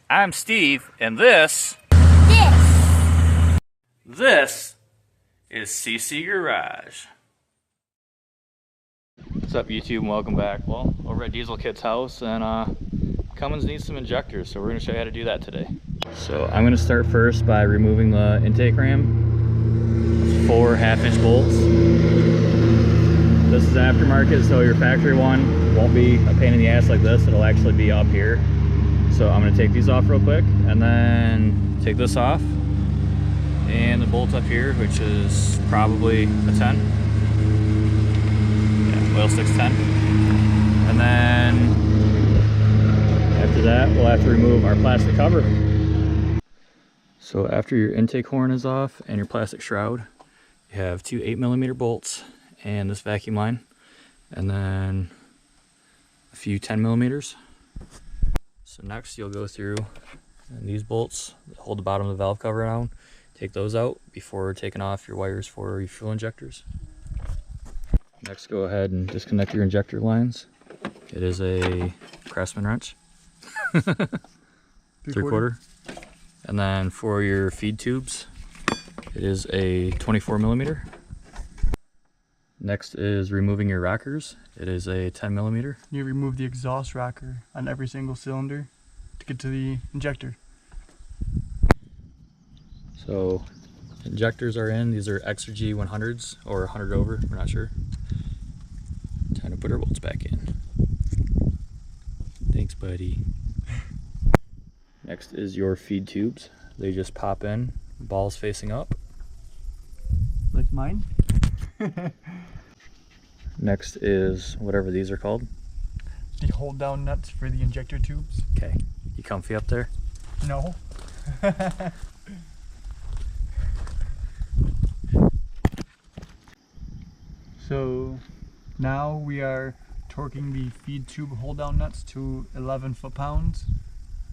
I'm Steve, and this is CC Garage. What's up, YouTube, and welcome back. Well, over at Diesel Kit's house, and Cummins needs some injectors, so we're going to show you how to do that today. So I'm going to start first by removing the intake ram. It's 4 half-inch bolts. This is aftermarket, so your factory one won't be a pain in the ass like this. It'll actually be up here. So I'm going to take these off real quick, and then take this off, and the bolt up here, which is probably a 10. Yeah, oil sticks 10. And then after that, we'll have to remove our plastic cover. So after your intake horn is off and your plastic shroud, you have 2 8mm bolts and this vacuum line, and then a few 10mm. So next you'll go through these bolts that hold the bottom of the valve cover down. Take those out before taking off your wires for your fuel injectors. Next, go ahead and disconnect your injector lines. It is a Craftsman wrench. 3/4. And then for your feed tubes, it is a 24mm. Next is removing your rockers. It is a 10mm. You remove the exhaust rocker on every single cylinder to get to the injector. So injectors are in. These are Exergy 100s or 100 over, we're not sure. Time to put our bolts back in. Thanks, buddy. Next is your feed tubes. They just pop in, balls facing up. Like mine? Next is whatever these are called. The hold down nuts for the injector tubes. Okay, you comfy up there? No. So now we are torquing the feed tube hold down nuts to 11 foot-pounds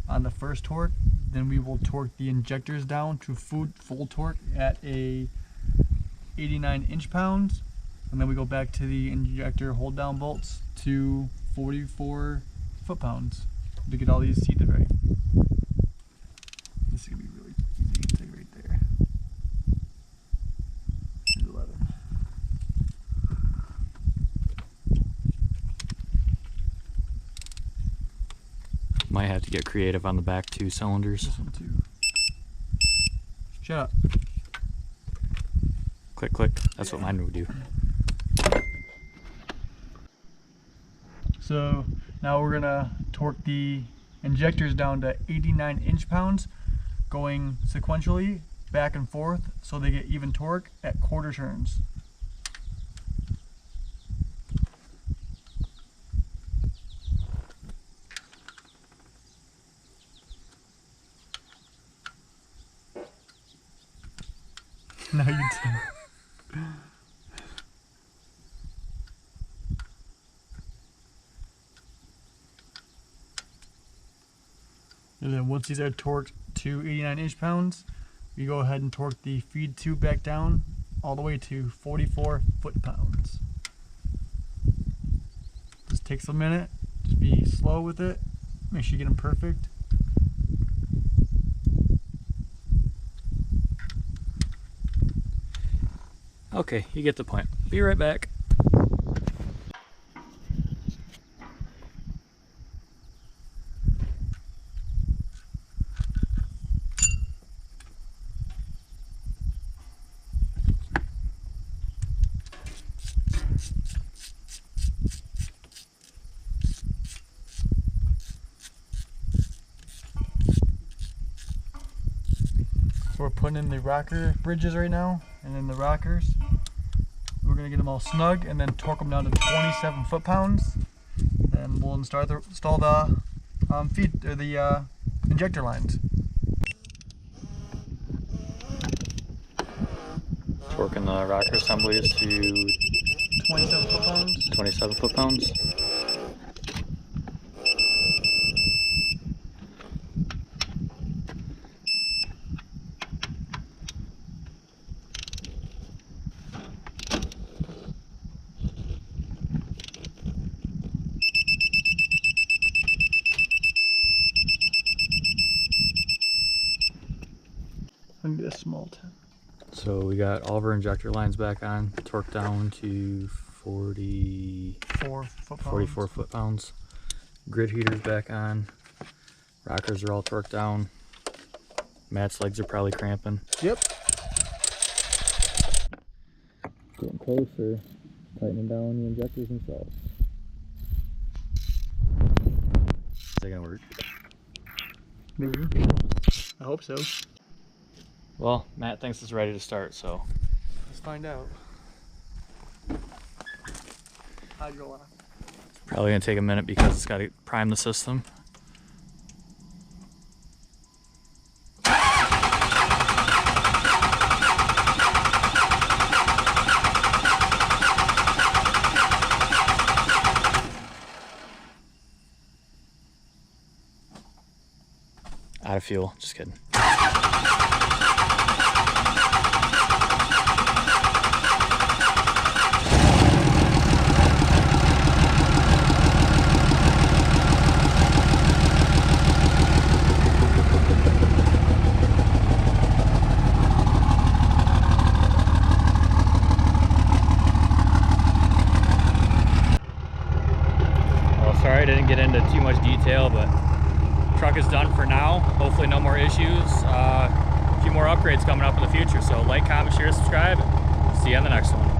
on the first torque. Then we will torque the injectors down to full torque at a 89 inch-pounds. And then we go back to the injector hold down bolts to 44 foot-pounds to get all these seated right. This is gonna be really easy to take right there. Here's 11. Might have to get creative on the back 2 cylinders. This one too. Shut up. Click, click. That's what mine would do. So now we're gonna torque the injectors down to 89 inch-pounds, going sequentially back and forth so they get even torque at quarter turns. Now you do. And then once these are torqued to 89 inch-pounds, we go ahead and torque the feed tube back down all the way to 44 foot-pounds. This takes a minute. Just be slow with it. Make sure you get them perfect. Okay, you get the point. Be right back. So we're putting in the rocker bridges right now, and then the rockers. We're gonna get them all snug and then torque them down to 27 foot-pounds. Then we'll install the feed or the injector lines. Torquing the rocker assemblies to 27 foot-pounds. 27 foot-pounds. I'm gonna get a small 10. So we got all of our injector lines back on, torqued down to 44 foot-pounds. Grid heaters back on. Rockers are all torqued down. Matt's legs are probably cramping. Yep. Getting closer, tightening down the injectors themselves. Is that gonna work? Maybe. I hope so. Well, Matt thinks it's ready to start, so. Let's find out. Hydro lock. Probably gonna take a minute because it's gotta prime the system. Out of fuel, just kidding. Well, sorry I didn't get into too much detail, but truck is done for now. Hopefully no more issues. A few more upgrades coming up in the future. So like, comment, share, subscribe. See you on the next one.